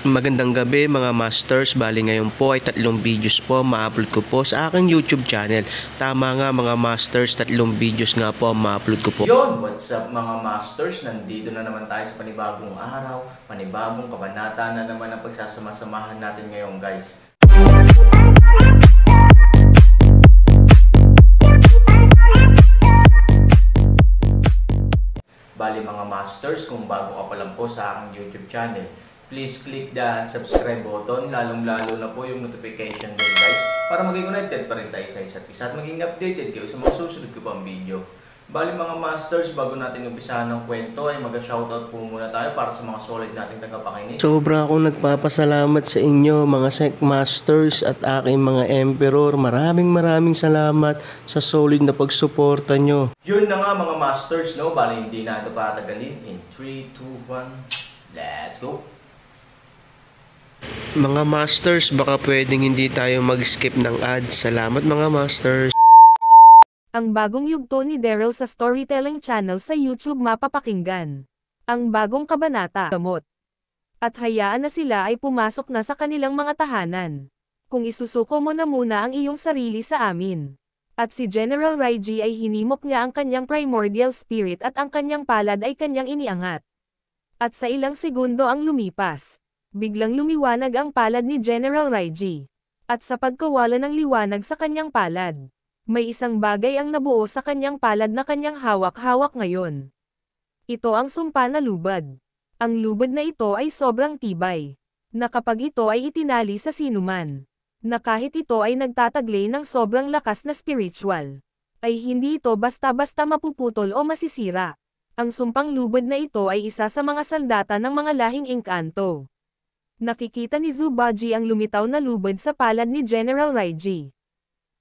Magandang gabi mga masters, bali ngayon po ay 3 videos po ma-upload ko po sa aking YouTube channel. Tama nga mga masters, 3 videos nga po ma-upload ko po. Yon, what's up mga masters? Nandito na naman tayo sa panibagong araw, panibagong kabanata na naman ang pagsasama-samahan natin ngayon guys. Bali mga masters, kung bago ka pa lang po sa aking YouTube channel, please click the subscribe button, lalong-lalo na po yung notification bell guys, para maging connected pa rin tayo sa isa't isa at maging updated kayo sa mga susunod ko pang video. Bali mga masters, bago natin umpisahan ng kwento ay mag-shoutout po muna tayo para sa mga solid nating tagapakinig. Sobra akong nagpapasalamat sa inyo mga Sec Masters at aking mga Emperor. Maraming salamat sa solid na pagsuporta nyo. Yun na nga mga masters, no? Bali hindi na ito patagalin. In 3, 2, 1, let's go! Mga masters, baka pwedeng hindi tayo mag-skip ng ads. Salamat mga masters. Ang bagong yugto ni Daryl sa Storytelling Channel sa YouTube mapapakinggan. Ang bagong kabanata, gamot. At hayaan na sila ay pumasok na sa kanilang mga tahanan. Kung isusuko mo na muna ang iyong sarili sa amin. At si General Raiji ay hinimok niya ang kanyang primordial spirit at ang kanyang palad ay kanyang iniangat. At sa ilang segundo ang lumipas. Biglang lumiwanag ang palad ni General Raiji. At sa pagkawala ng liwanag sa kanyang palad, may isang bagay ang nabuo sa kanyang palad na kanyang hawak-hawak ngayon. Ito ang sumpa na lubad. Ang lubad na ito ay sobrang tibay, na kapag ito ay itinali sa sinuman, na kahit ito ay nagtataglay ng sobrang lakas na spiritual, ay hindi ito basta-basta mapuputol o masisira. Ang sumpang lubad na ito ay isa sa mga sandata ng mga lahing engkanto. Nakikita ni Zubaji ang lumitaw na lubad sa palad ni General Raiji.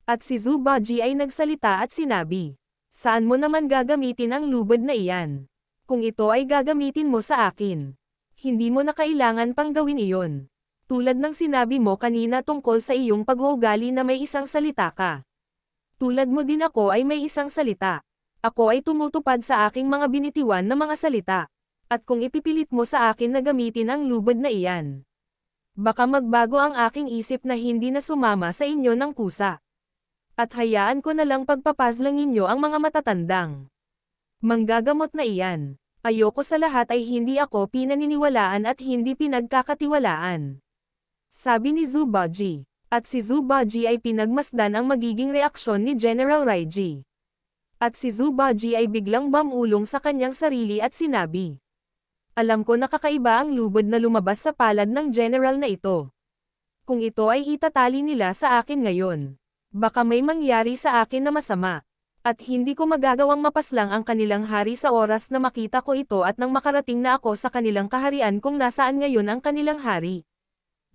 At si Zubaji ay nagsalita at sinabi, "Saan mo naman gagamitin ang lubad na iyan? Kung ito ay gagamitin mo sa akin, hindi mo na kailangan pang gawin iyon. Tulad ng sinabi mo kanina tungkol sa iyong pag-uugali na may isang salita ka. Tulad mo din ako ay may isang salita. Ako ay tumutupad sa aking mga binitiwan na mga salita. At kung ipipilit mo sa akin na gamitin ang lubad na iyan, baka magbago ang aking isip na hindi na sumama sa inyo ng kusa. At hayaan ko na lang pagpapazlangin niyo ang mga matatandang manggagamot na iyan. Ayoko sa lahat ay hindi ako pinaniniwalaan at hindi pinagkakatiwalaan." Sabi ni Zubaji. At si Zubaji ay pinagmasdan ang magiging reaksyon ni General Raiji. At si Zubaji ay biglang bumulong sa kanyang sarili at sinabi, "Alam ko na kakaiba ang lubad na lumabas sa palad ng general na ito. Kung ito ay itatali nila sa akin ngayon, baka may mangyari sa akin na masama, at hindi ko magagawang mapaslang ang kanilang hari sa oras na makita ko ito at nang makarating na ako sa kanilang kaharian kung nasaan ngayon ang kanilang hari."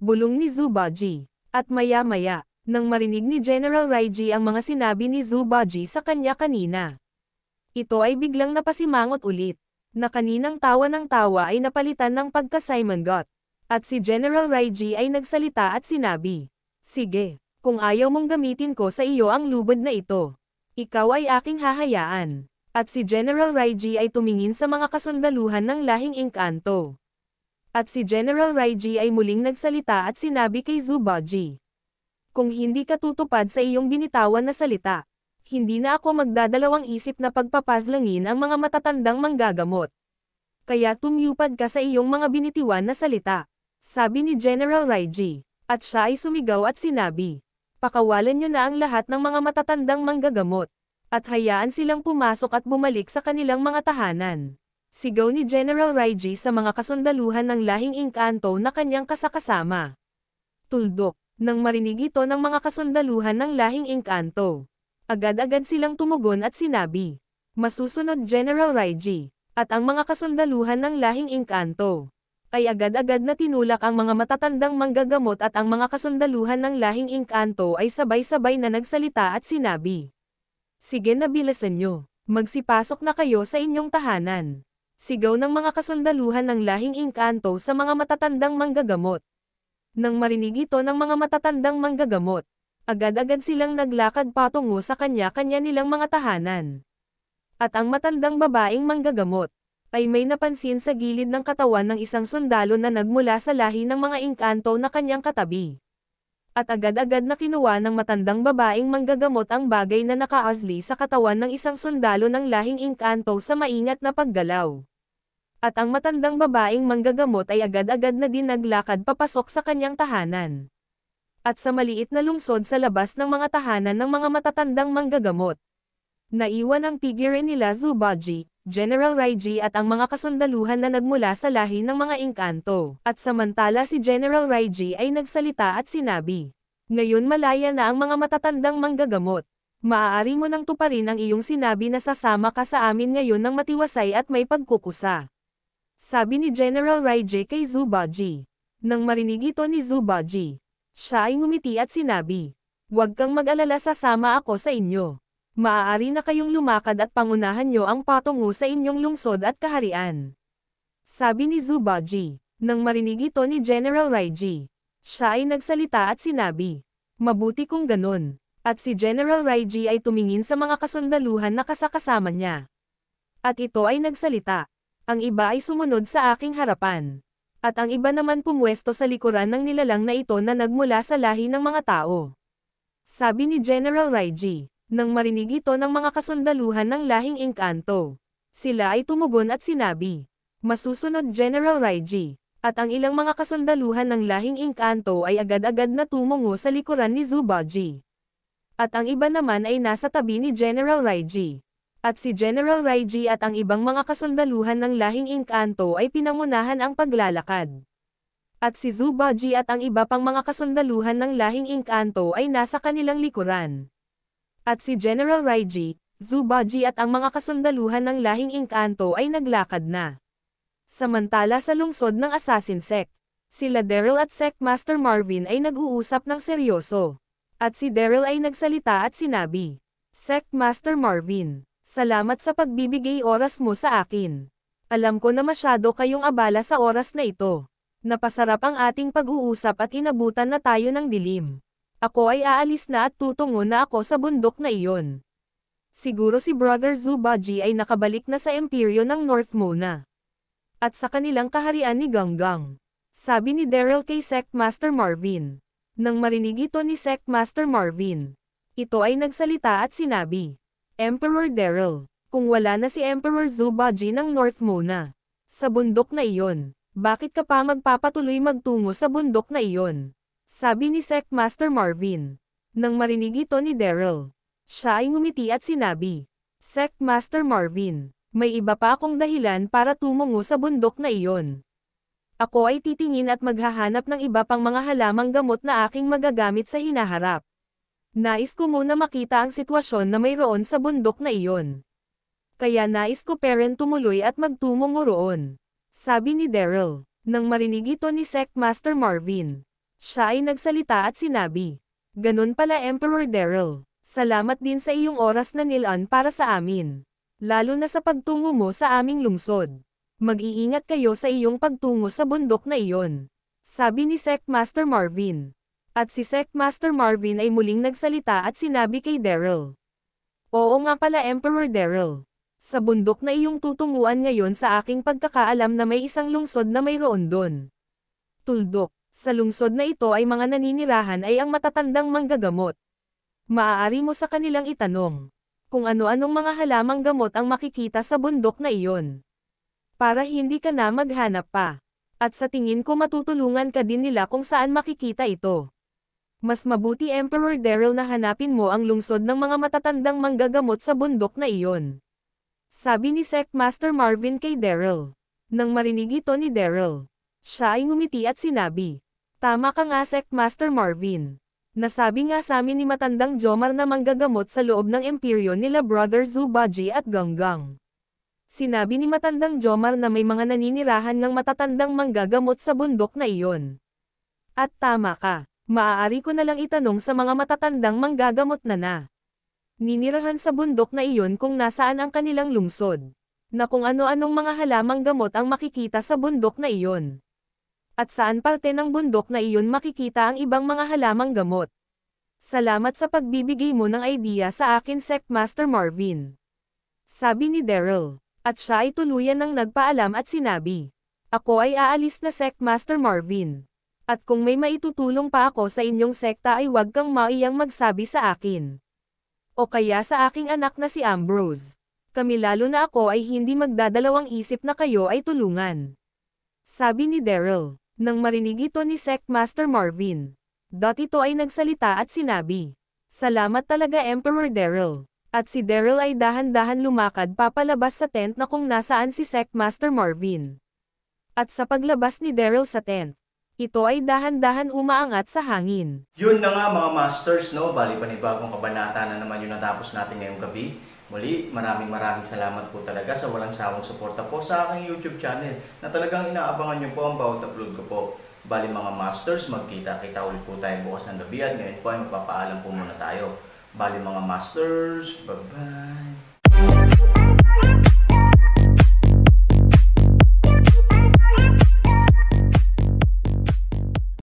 Bulong ni Zubaji. At maya-maya, nang marinig ni General Raiji ang mga sinabi ni Zubaji sa kanya kanina, ito ay biglang napasimangot ulit, na kaninang tawa ng tawa ay napalitan ng pagka-Simongot. At si General Raiji ay nagsalita at sinabi, "Sige. Kung ayaw mong gamitin ko sa iyo ang lubad na ito, ikaw ay aking hahayaan." At si General Raiji ay tumingin sa mga kasundaluhan ng lahing engkanto. At si General Raiji ay muling nagsalita at sinabi kay Zubaji, "Kung hindi ka tutupad sa iyong binitawan na salita, hindi na ako magdadalawang isip na pagpapazlangin ang mga matatandang manggagamot. Kaya tumupad ka sa iyong mga binitiwan na salita." Sabi ni General Raiji. At siya ay sumigaw at sinabi, "Pakawalan niyo na ang lahat ng mga matatandang manggagamot, at hayaan silang pumasok at bumalik sa kanilang mga tahanan." Sigaw ni General Raiji sa mga kasundaluhan ng lahing engkanto na kanyang kasakasama. Tuldok, nang marinig ito ng mga kasundaluhan ng lahing engkanto, agad-agad silang tumugon at sinabi, "Masusunod General Raiji." At ang mga kasundaluhan ng lahing engkanto ay agad-agad na tinulak ang mga matatandang manggagamot at ang mga kasundaluhan ng lahing engkanto ay sabay-sabay na nagsalita at sinabi, "Sige na bilisan nyo, magsipasok na kayo sa inyong tahanan." Sigaw ng mga kasundaluhan ng lahing engkanto sa mga matatandang manggagamot. Nang marinig ito ng mga matatandang manggagamot, agad-agad silang naglakad patungo sa kanya-kanya nilang mga tahanan. At ang matandang babaeng manggagamot ay may napansin sa gilid ng katawan ng isang sundalo na nagmula sa lahi ng mga engkanto na kanyang katabi. At agad-agad na kinuha ng matandang babaeng manggagamot ang bagay na nakaasli sa katawan ng isang sundalo ng lahing engkanto sa maingat na paggalaw. At ang matandang babaeng manggagamot ay agad-agad na din naglakad papasok sa kanyang tahanan. At sa maliit na lungsod sa labas ng mga tahanan ng mga matatandang manggagamot. Naiwan ang figure nila Zubaji, General Raiji at ang mga kasundaluhan na nagmula sa lahi ng mga engkanto. At samantala si General Raiji ay nagsalita at sinabi, "Ngayon malaya na ang mga matatandang manggagamot. Maaari mo nang tuparin ang iyong sinabi na sasama ka sa amin ngayon ng matiwasay at may pagkukusa." Sabi ni General Raiji kay Zubaji. Nang marinig ito ni Zubaji, siya ay ngumiti at sinabi, "Huwag kang mag-alala, sasama ako sa inyo. Maaari na kayong lumakad at pangunahan nyo ang patungo sa inyong lungsod at kaharian." Sabi ni Zubaji. Nang marinig ito ni General Raiji, siya ay nagsalita at sinabi, "Mabuti kung ganun." At si General Raiji ay tumingin sa mga kasundaluhan na kasakasama niya. At ito ay nagsalita, "Ang iba ay sumunod sa aking harapan. At ang iba naman pumwesto sa likuran ng nilalang na ito na nagmula sa lahi ng mga tao." Sabi ni General Raiji. Nang marinig ito ng mga kasundaluhan ng lahing engkanto, sila ay tumugon at sinabi, "Masusunod General Raiji." At ang ilang mga kasundaluhan ng lahing engkanto ay agad-agad na tumungo sa likuran ni Zubaji. At ang iba naman ay nasa tabi ni General Raiji. At si General Raiji at ang ibang mga kasundaluhan ng lahing engkanto ay pinangunahan ang paglalakad. At si Zubaji at ang iba pang mga kasundaluhan ng lahing engkanto ay nasa kanilang likuran. At si General Raiji, Zubaji at ang mga kasundaluhan ng lahing engkanto ay naglakad na. Samantala sa lungsod ng Assassin Sect, sila Daryl at Sect Master Marvin ay nag-uusap ng seryoso. At si Daryl ay nagsalita at sinabi, "Sect Master Marvin, salamat sa pagbibigay oras mo sa akin. Alam ko na masyado kayong abala sa oras na ito. Napasarap ang ating pag-uusap at inabutan na tayo ng dilim. Ako ay aalis na at tutungo na ako sa bundok na iyon." Siguro si Brother Zubaji ay nakabalik na sa imperyo ng North muna. At sa kanilang kaharian ni Ganggang. Sabi ni Daryl kay Sect Master Marvin. Nang marinig ito ni Sect Master Marvin, ito ay nagsalita at sinabi, "Emperor Daryl, kung wala na si Emperor Zubaji ng North muna sa bundok na iyon, bakit ka pa magpapatuloy magtungo sa bundok na iyon?" Sabi ni Sect Master Marvin. Nang marinig ito ni Daryl, siya ay ngumiti at sinabi, "Sect Master Marvin, may iba pa akong dahilan para tumungo sa bundok na iyon. Ako ay titingin at maghahanap ng iba pang mga halamang gamot na aking magagamit sa hinaharap. Nais ko muna makita ang sitwasyon na mayroon sa bundok na iyon. Kaya nais ko tumuloy at magtumungo roon." Sabi ni Daryl. Nang marinig ito ni Sect Master Marvin, siya ay nagsalita at sinabi, "Ganun pala Emperor Daryl, salamat din sa iyong oras na nilaan para sa amin. Lalo na sa pagtungo mo sa aming lungsod. Mag-iingat kayo sa iyong pagtungo sa bundok na iyon." Sabi ni Sect Master Marvin. At si Sect Master Marvin ay muling nagsalita at sinabi kay Daryl, "Oo nga pala Emperor Daryl. Sa bundok na iyong tutunguan ngayon sa aking pagkakaalam na may isang lungsod na mayroon doon. Tuldok. Sa lungsod na ito ay mga naninirahan ay ang matatandang manggagamot. Maaari mo sa kanilang itanong kung ano-anong mga halamang gamot ang makikita sa bundok na iyon. Para hindi ka na maghanap pa. At sa tingin ko matutulungan ka din nila kung saan makikita ito. Mas mabuti Emperor Daryl na hanapin mo ang lungsod ng mga matatandang manggagamot sa bundok na iyon." Sabi ni Sect Master Marvin kay Daryl. Nang marinig ito ni Daryl, siya ay ngumiti at sinabi, "Tama ka nga Sect Master Marvin. Nasabi nga sa amin ni Matandang Jomar na manggagamot sa loob ng imperyo nila Brother Zubaji at Ganggang. Sinabi ni Matandang Jomar na may mga naninirahan ng matatandang manggagamot sa bundok na iyon. At tama ka. Maaari ko na lang itanong sa mga matatandang manggagamot na ninirahan sa bundok na iyon kung nasaan ang kanilang lungsod. Na kung ano-anong mga halamang gamot ang makikita sa bundok na iyon. At saan parte ng bundok na iyon makikita ang ibang mga halamang gamot. Salamat sa pagbibigay mo ng idea sa akin Sect Master Marvin." Sabi ni Daryl. At siya ay tuluyan ng nagpaalam at sinabi, "Ako ay aalis na Sect Master Marvin. At kung may maitutulong pa ako sa inyong sekta ay huwag kang maiyang magsabi sa akin. O kaya sa aking anak na si Ambrose. Kami lalo na ako ay hindi magdadalawang isip na kayo ay tulungan." Sabi ni Daryl. Nang marinig ito ni Sect Master Marvin, ito ay nagsalita at sinabi, "Salamat talaga Emperor Daryl." At si Daryl ay dahan-dahan lumakad papalabas sa tent na kung nasaan si Sect Master Marvin. At sa paglabas ni Daryl sa tent, ito ay dahan-dahan umaangat sa hangin. Yun na nga mga masters, no? Bali panibagong kabanata na naman yung natapos natin ngayong gabi. Muli, maraming salamat po talaga sa walang sawang suporta po sa aking YouTube channel na talagang inaabangan nyo po ang bawat upload ko po. Bali mga masters, magkita-kita ulit po tayo bukas ng gabi at ngayon po ay magpapaalam po muna tayo. Bali mga masters, bye-bye!